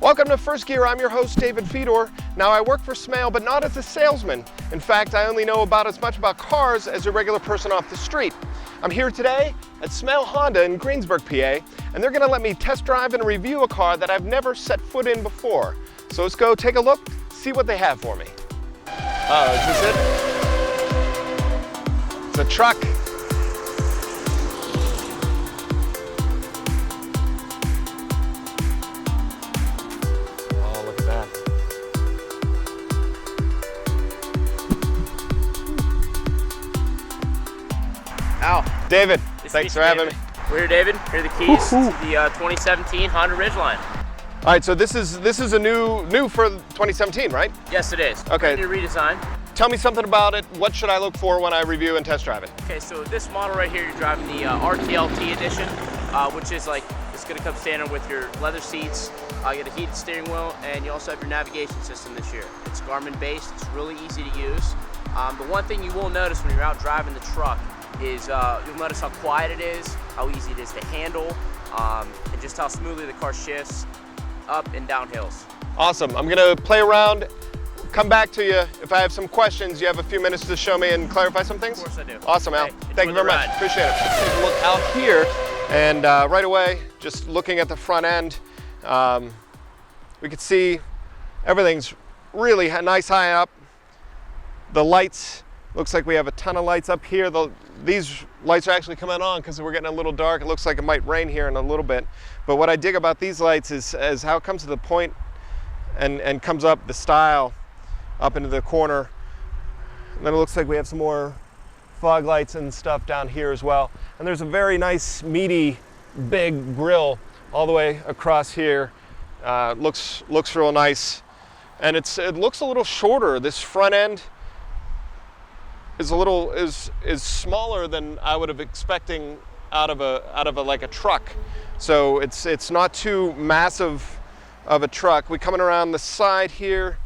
Welcome to First Gear. I'm your host, David Fedor. Now, I work for Smail, but not as a salesman. In fact, I only know about as much about cars as a regular person off the street. I'm here today at Smail Honda in Greensburg, PA, and they're gonna let me test drive and review a car that I've never set foot in before. So let's go take a look, see what they have for me. Oh, is this it? It's a truck. Al. David, thanks for having me. We're here, David. Here are the keys to the 2017 Honda Ridgeline. All right, so this is a new for 2017, right? Yes, it is. Okay. New redesign. Tell me something about it. What should I look for when I review and test drive it? Okay, so this model right here, you're driving the RTLT edition, which is like, it's gonna come standard with your leather seats, you get a heated steering wheel, and you also have your navigation system this year. It's Garmin based, it's really easy to use. The one thing you will notice when you're out driving the truck is you'll notice how quiet it is, how easy it is to handle, and just how smoothly the car shifts up and down hills. Awesome. I'm gonna play around, come back to you. If I have some questions, you have a few minutes to show me and clarify some things? Of course I do. Awesome, Al. Hey, thank you very much. Appreciate it. Let's take a look out here, and right away, just looking at the front end, we can see everything's really nice high up. The lights, looks like we have a ton of lights up here. These lights are actually coming on because we're getting a little dark. It looks like it might rain here in a little bit. But what I dig about these lights is how it comes to the point and comes up the style up into the corner. And then it looks like we have some more fog lights and stuff down here as well. And there's a very nice, meaty, big grille all the way across here. Looks real nice. And it looks a little shorter. This front end is smaller than I would have expecting out of a like a truck. So it's not too massive of a truck. We're coming around the side here,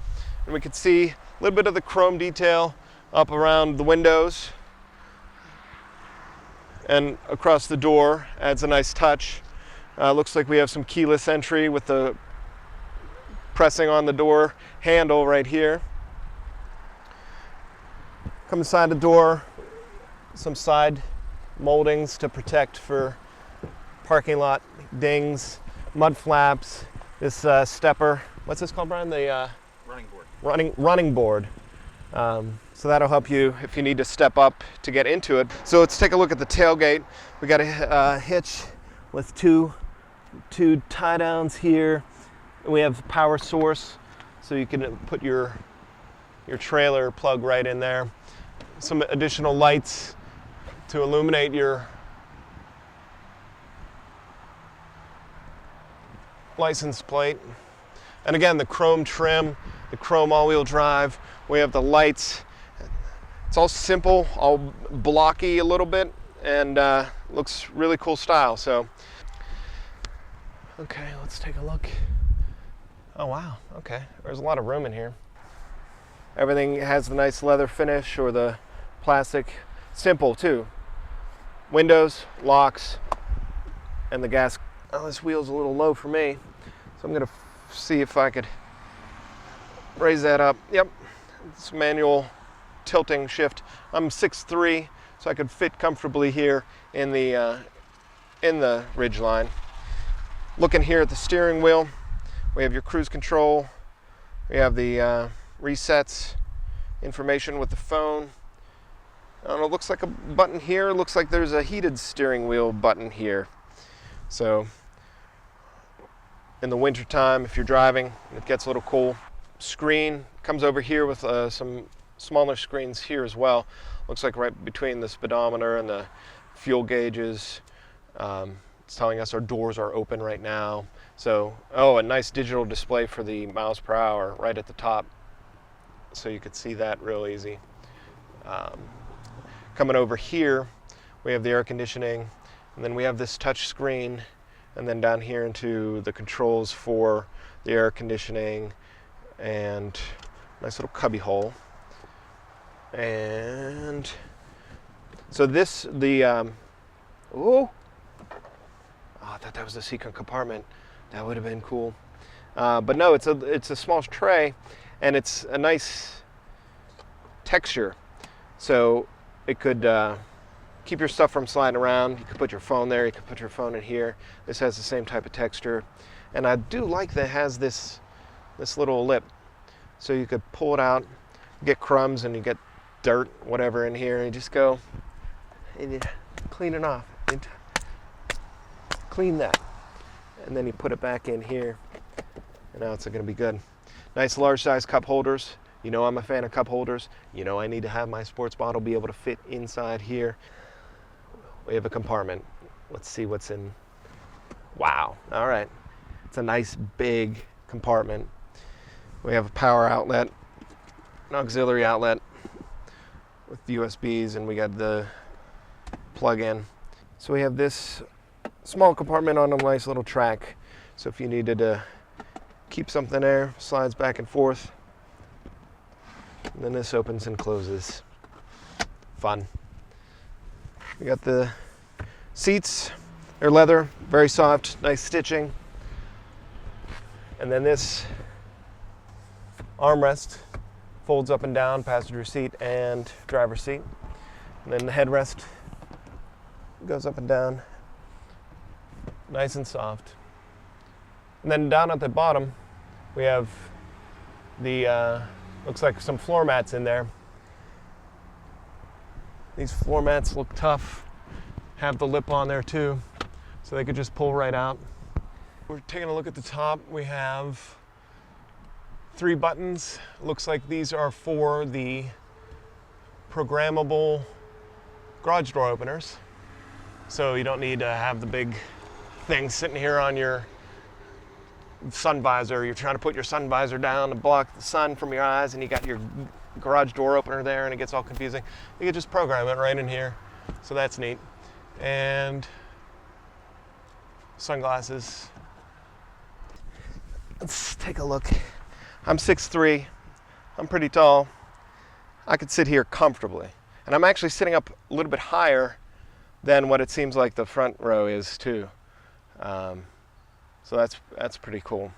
and we can see a little bit of the chrome detail up around the windows and across the door. Adds a nice touch. Looks like we have some keyless entry with the pressing on the door handle right here. Come inside the door, some side moldings to protect for parking lot dings, mud flaps, this stepper. What's this called, Brian? The running board. Running board. So that'll help you if you need to step up to get into it. So let's take a look at the tailgate. We got a hitch with two tie downs here. We have power source, so you can put your trailer plug right in there. Some additional lights to illuminate your license plate. And again, the chrome trim, the chrome all-wheel drive. We have the lights. It's all simple, all blocky a little bit, and looks really cool style. So, okay, let's take a look. Oh wow, okay, there's a lot of room in here. Everything has the nice leather finish or the plastic. Simple too. Windows, locks, and the gas. Oh, this wheel's a little low for me, so I'm gonna see if I could raise that up. Yep, it's manual tilting shift. I'm 6'3", so I could fit comfortably here in the Ridgeline. Looking here at the steering wheel, we have your cruise control. We have the resets, information with the phone. I don't know, it looks like a button here. It looks like there's a heated steering wheel button here. So in the winter time, if you're driving, it gets a little cool. Screen comes over here with some smaller screens here as well. Looks like right between the speedometer and the fuel gauges. It's telling us our doors are open right now. So, oh, a nice digital display for the miles per hour right at the top. So you could see that real easy. Coming over here, we have the air conditioning, and then we have this touch screen, and then down here into the controls for the air conditioning, and nice little cubby hole. And so this, oh, I thought that was the secret compartment. That would have been cool. But no, it's a small tray, and it's a nice texture. So it could keep your stuff from sliding around. You could put your phone there. You could put your phone in here. This has the same type of texture, and I do like that it has this little lip, so you could pull it out, get crumbs, and you get dirt, whatever, in here, and you just go and you clean it off. And clean that, and then you put it back in here, and now it's going to be good. Nice large size cup holders. You know I'm a fan of cup holders. You know I need to have my sports bottle be able to fit inside here. We have a compartment. Let's see what's in. Wow. All right. It's a nice big compartment. We have a power outlet, an auxiliary outlet with USBs, and we got the plug-in. So we have this small compartment on a nice little track. So if you needed to keep something there, slides back and forth. And then this opens and closes. Fun. We got the seats. They're leather, very soft, nice stitching. And then this armrest folds up and down, passenger seat and driver's seat. And then the headrest goes up and down, nice and soft. And then down at the bottom, we have the, looks like some floor mats in there. These floor mats look tough, have the lip on there too, so they could just pull right out. We're taking a look at the top. We have 3 buttons. Looks like these are for the programmable garage door openers. So you don't need to have the big thing sitting here on your sun visor. You're trying to put your sun visor down to block the sun from your eyes, and you got your garage door opener there, and it gets all confusing. You can just program it right in here. So that's neat. And sunglasses. Let's take a look. I'm 6'3". I'm pretty tall. I could sit here comfortably. And I'm actually sitting up a little bit higher than what it seems like the front row is too. So that's pretty cool.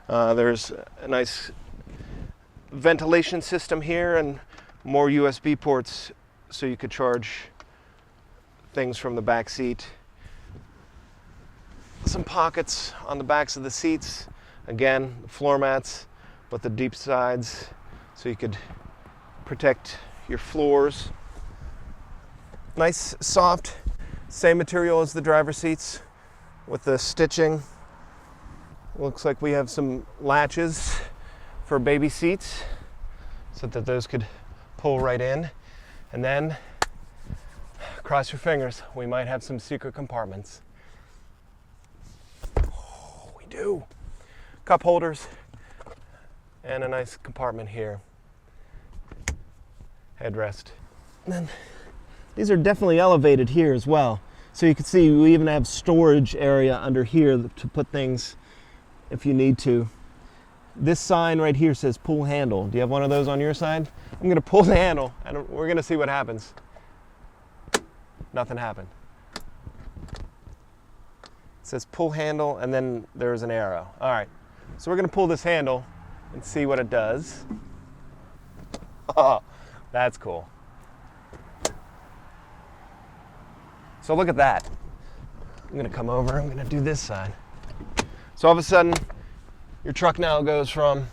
There's a nice ventilation system here and more USB ports so you could charge things from the back seat. Some pockets on the backs of the seats. Again, floor mats, but the deep sides so you could protect your floors. Nice, soft, same material as the driver's seats with the stitching. Looks like we have some latches for baby seats so that those could pull right in. And then, cross your fingers, we might have some secret compartments. Oh, we do. Cup holders and a nice compartment here. Headrest. And then these are definitely elevated here as well. So you can see we even have storage area under here to put things if you need to. This sign right here says pull handle. Do you have one of those on your side? I'm going to pull the handle and we're going to see what happens. Nothing happened. It says pull handle and then there's an arrow. All right, so we're going to pull this handle and see what it does. Oh, that's cool. So look at that. I'm going to come over, I'm going to do this side. So all of a sudden, your truck now goes from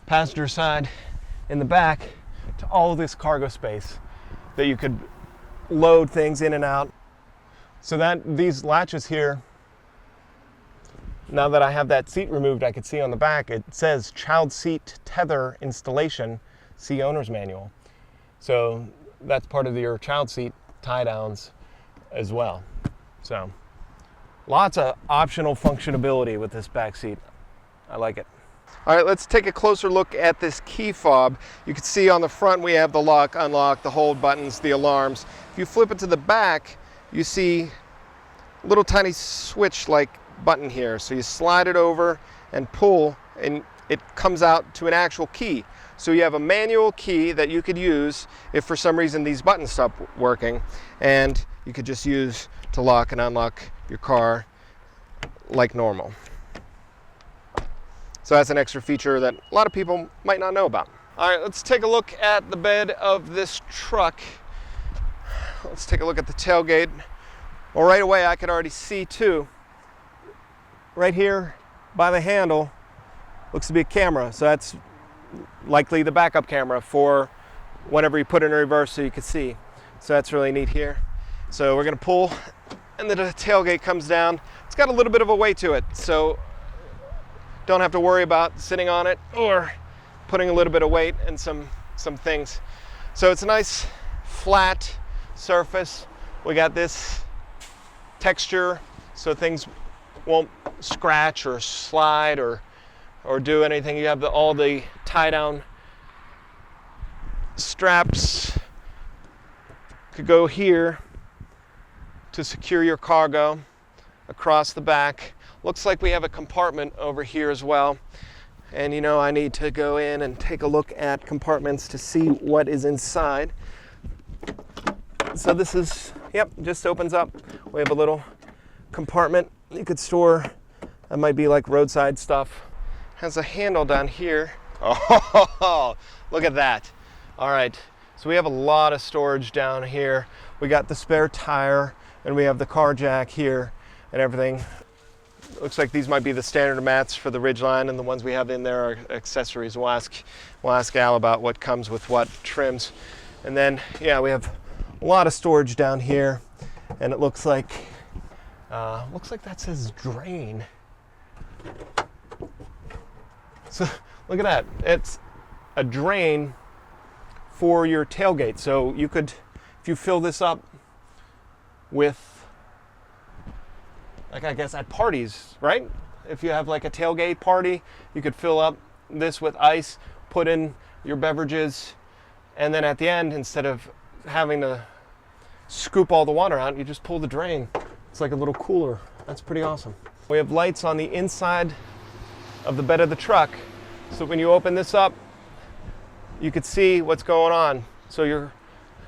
passenger side in the back to all of this cargo space that you could load things in and out. So that these latches here, now that I have that seat removed, I could see on the back, it says child seat tether installation, see owner's manual. So that's part of your child seat tie downs as well. So lots of optional functionality with this back seat. I like it. All right, let's take a closer look at this key fob. You can see on the front we have the lock, unlock, the hold buttons, the alarms. If you flip it to the back, you see a little tiny switch-like button here. So you slide it over and pull, and it comes out to an actual key. So you have a manual key that you could use if for some reason these buttons stop working, and you could just use to lock and unlock your car like normal. So that's an extra feature that a lot of people might not know about. All right, let's take a look at the bed of this truck. Let's take a look at the tailgate. Well, right away I could already see too, right here by the handle, looks to be a camera. So that's likely the backup camera for whenever you put it in reverse so you can see. So that's really neat here. So we're gonna pull and then the tailgate comes down. It's got a little bit of a weight to it, so don't have to worry about sitting on it or putting a little bit of weight and some things. So it's a nice flat surface. We got this texture so things won't scratch or slide or do anything. You have all the tie down straps could go here to secure your cargo across the back. Looks like we have a compartment over here as well. And you know, I need to go in and take a look at compartments to see what is inside. So this is, yep, just opens up. We have a little compartment you could store, that might be like roadside stuff. Has a handle down here. Oh, look at that. All right, so we have a lot of storage down here. We got the spare tire and we have the car jack here and everything. Looks like these might be the standard mats for the Ridgeline, and the ones we have in there are accessories. We'll ask Al about what comes with what trims. And then, yeah, we have a lot of storage down here, and it looks like that says drain. So look at that. It's a drain for your tailgate. So you could, if you fill this up with, like I guess at parties, right? If you have like a tailgate party, you could fill up this with ice, put in your beverages, and then at the end, instead of having to scoop all the water out, you just pull the drain. It's like a little cooler. That's pretty awesome. We have lights on the inside of the bed of the truck, so when you open this up, you could see what's going on. So you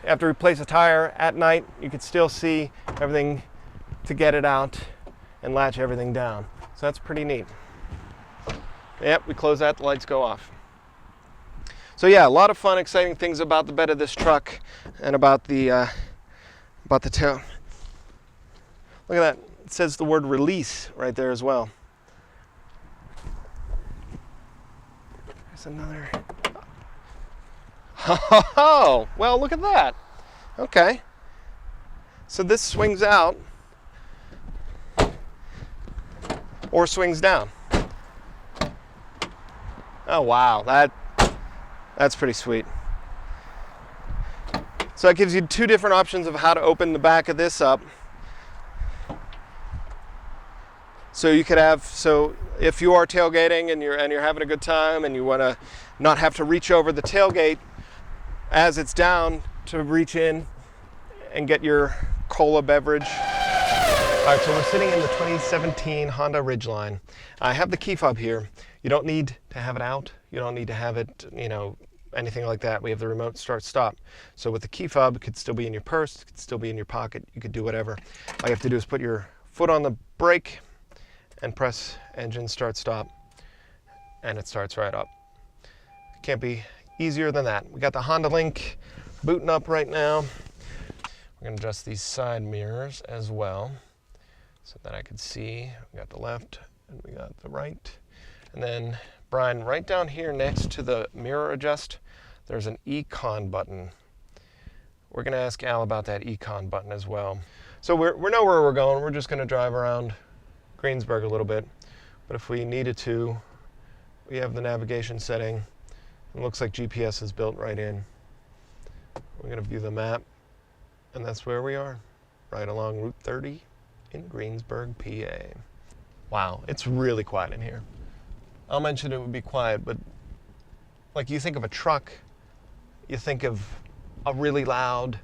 have to replace a tire at night, you could still see everything to get it out and latch everything down. So that's pretty neat. Yep, we close that, the lights go off. So yeah, a lot of fun, exciting things about the bed of this truck and about the tail. Look at that, it says the word release right there as well. There's another. Oh, well, look at that. Okay. So this swings out or swings down. Oh wow, that's pretty sweet. So that gives you two different options of how to open the back of this up. So you could have, so if you are tailgating and you're having a good time and you want to not have to reach over the tailgate as it's down to reach in and get your cola beverage. All right, so we're sitting in the 2017 Honda Ridgeline. I have the key fob here. You don't need to have it out. You don't need to have it, anything like that. We have the remote start stop. So with the key fob, it could still be in your purse, it could still be in your pocket. You could do whatever. All you have to do is put your foot on the brake and press engine start stop, and it starts right up. Can't be easier than that. We got the Honda Link booting up right now. We're gonna adjust these side mirrors as well so that I could see. We got the left and we got the right. And then Brian, right down here next to the mirror adjust, there's an Econ button. We're gonna ask Al about that Econ button as well. So we know where we're going. We're just gonna drive around Greensburg a little bit. But if we needed to, we have the navigation setting. It looks like GPS is built right in. We're gonna view the map, and that's where we are, right along Route 30 in Greensburg, PA. Wow, it's really quiet in here. I'll mention it would be quiet, but like you think of a truck, you think of a really loud,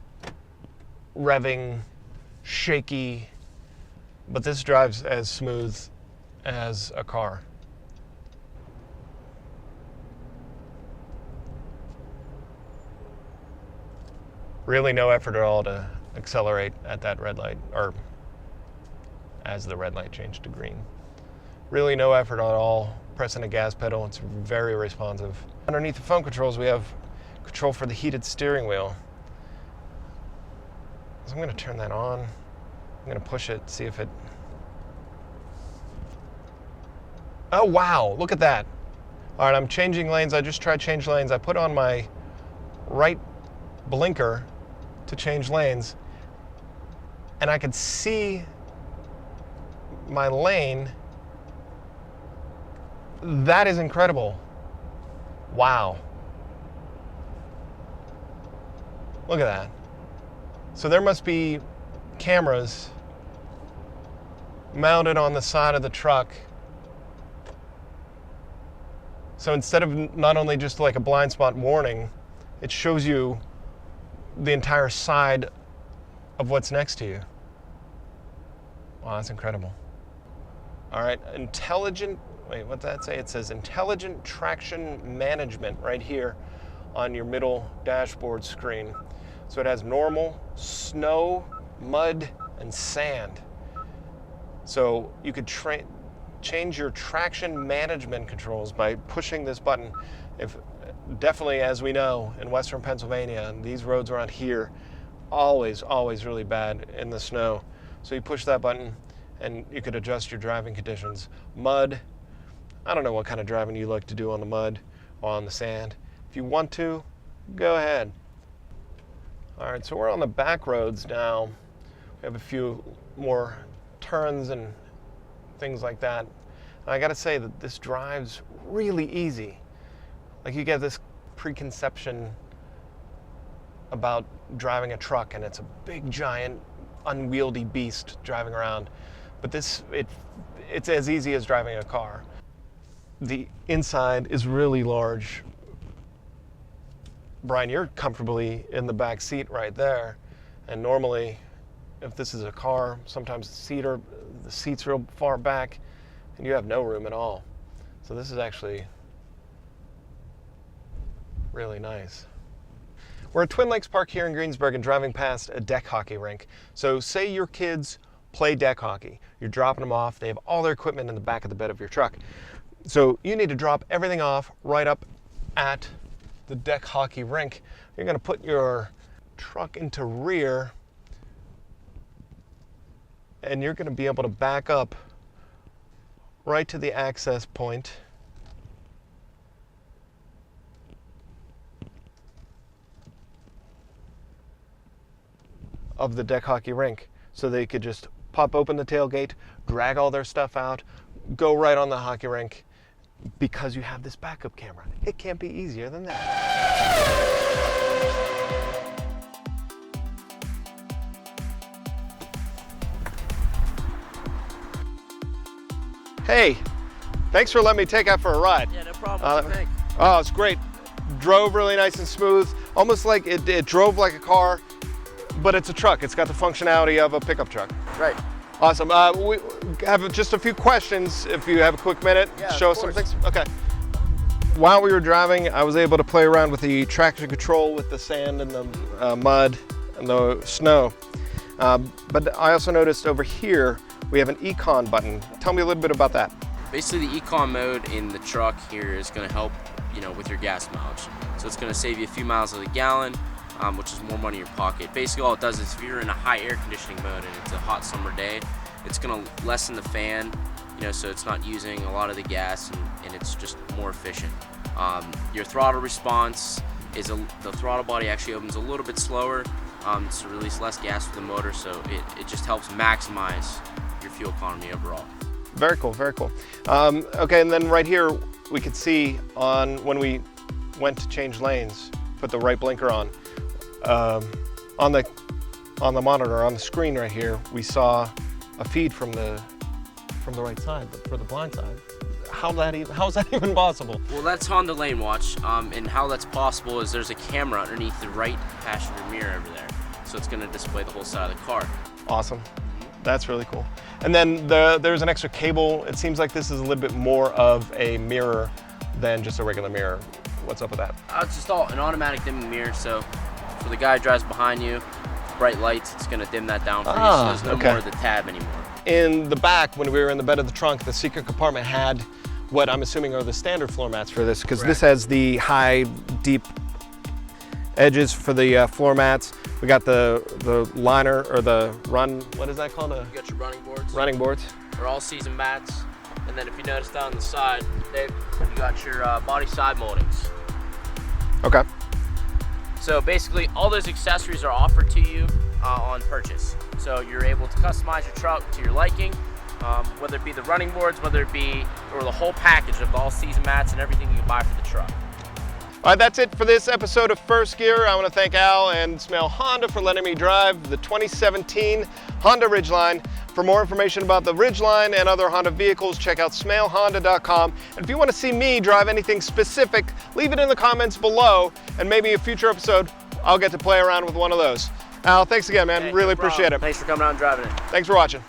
revving, shaky, but this drives as smooth as a car. Really no effort at all to accelerate at that red light, or as the red light changed to green. Really no effort at all pressing a gas pedal. It's very responsive. Underneath the phone controls, we have control for the heated steering wheel. So I'm going to turn that on. I'm going to push it, see if it... Oh, wow, look at that. All right, I'm changing lanes. I just tried change lanes. I put on my right blinker to change lanes, and I could see my lane. That is incredible. Wow. Look at that. So there must be cameras mounted on the side of the truck. So instead of not only just like a blind spot warning, it shows you the entire side of what's next to you. Wow, that's incredible. All right, wait, what's that say? It says intelligent traction management right here on your middle dashboard screen. So it has normal, snow, mud, and sand. So you could change your traction management controls by pushing this button. Definitely, as we know, in Western Pennsylvania, these roads around here, always really bad in the snow. So you push that button and you could adjust your driving conditions. Mud, I don't know what kind of driving you like to do on the mud or on the sand. If you want to, go ahead. All right, so we're on the back roads now. We have a few more turns and things like that. And I gotta say that this drives really easy. Like, you get this preconception about driving a truck, and it's a big, giant, unwieldy beast driving around. But it's as easy as driving a car. The inside is really large. Brian, you're comfortably in the back seat right there. And normally, if this is a car, sometimes the seat's real far back, and you have no room at all. So this is actually really nice. We're at Twin Lakes Park here in Greensburg and driving past a deck hockey rink. So say your kids play deck hockey. You're dropping them off. They have all their equipment in the back of the bed of your truck. So you need to drop everything off right up at the deck hockey rink. You're going to put your truck into rear, and you're going to be able to back up right to the access point of the deck hockey rink. So they could just pop open the tailgate, drag all their stuff out, go right on the hockey rink, because you have this backup camera. It can't be easier than that. Hey, thanks for letting me take out for a ride. Yeah, no problem. Thanks. Oh, it's great. Drove really nice and smooth, almost like it drove like a car, but it's a truck. It's got the functionality of a pickup truck. Right. Awesome. We have just a few questions, if you have a quick minute. Yeah, show us some things. Okay. While we were driving, I was able to play around with the traction control with the sand and the mud and the snow. But I also noticed over here, we have an econ button. Tell me a little bit about that. Basically, the econ mode in the truck here is going to help, with your gas mileage. So it's going to save you a few miles of the gallon, which is more money in your pocket. Basically, all it does is if you're in a high air conditioning mode and it's a hot summer day, it's going to lessen the fan, so it's not using a lot of the gas, and it's just more efficient. Your throttle response is the throttle body actually opens a little bit slower to release less gas with the motor, so it just helps maximize your fuel economy overall. Very cool, very cool. Okay, and then right here we could see when we went to change lanes, put the right blinker on the monitor, on the screen right here, we saw a feed from the right side, but for the blind side. How is that even possible? Well, that's Honda Lane Watch, and how that's possible is there's a camera underneath the right passenger mirror over there, so it's going to display the whole side of the car. Awesome. That's really cool. And then there's an extra cable. It seems like this is a little bit more of a mirror than just a regular mirror. What's up with that? It's just an automatic dimming mirror, so for the guy who drives behind you, bright lights, it's going to dim that down for you, so there's no more of the tab anymore. In the back, when we were in the bed of the trunk, the secret compartment had what I'm assuming are the standard floor mats for this, because this Correct. has the high, deep edges for the floor mats. We got the liner, or the run, what is that called? You got your running boards. Running boards. They're all season mats. And then if you notice down the side, you got your body side moldings. Okay. So basically all those accessories are offered to you on purchase. So you're able to customize your truck to your liking, whether it be the running boards, whether it be, or the whole package of all season mats and everything you can buy for the truck. All right, that's it for this episode of First Gear. I want to thank Al and Smail Honda for letting me drive the 2017 Honda Ridgeline. For more information about the Ridgeline and other Honda vehicles, check out smailhonda.com. And if you want to see me drive anything specific, leave it in the comments below, and maybe a future episode, I'll get to play around with one of those. Al, thanks again, man. Hey, really no problem. appreciate it. Thanks for coming out and driving it. Thanks for watching.